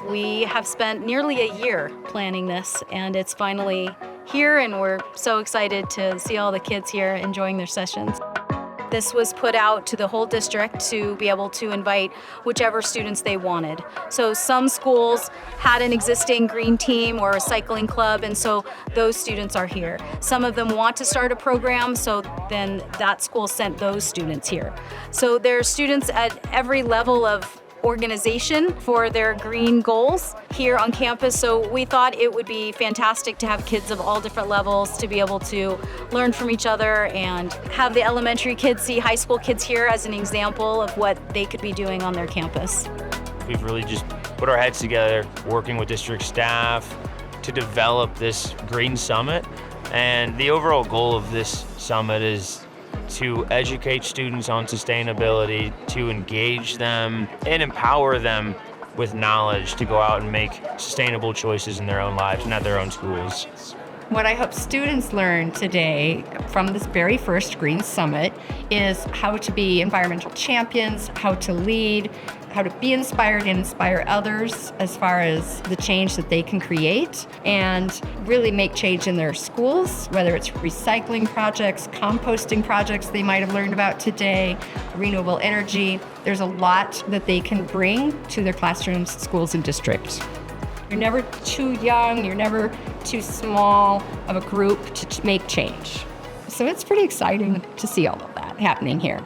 We have spent nearly a year planning this, and it's finally here, and we're so excited to see all the kids here enjoying their sessions. This was put out to the whole district to be able to invite whichever students they wanted. So some schools had an existing green team or a cycling club, and so those students are here. Some of them want to start a program, so then that school sent those students here. So there are students at every level of organization for their green goals here on campus. So we thought it would be fantastic to have kids of all different levels to be able to learn from each other and have the elementary kids see high school kids here as an example of what they could be doing on their campus. We've really just put our heads together, working with district staff to develop this Green Summit. And the overall goal of this summit is to educate students on sustainability, to engage them and empower them with knowledge to go out and make sustainable choices in their own lives and at their own schools. What I hope students learn today from this very first Green Summit is how to be environmental champions, how to lead, how to be inspired and inspire others as far as the change that they can create and really make change in their schools, whether it's recycling projects, composting projects they might have learned about today, renewable energy. There's a lot that they can bring to their classrooms, schools, and districts. You're never too young, you're never too small of a group to make change. So it's pretty exciting to see all of that happening here.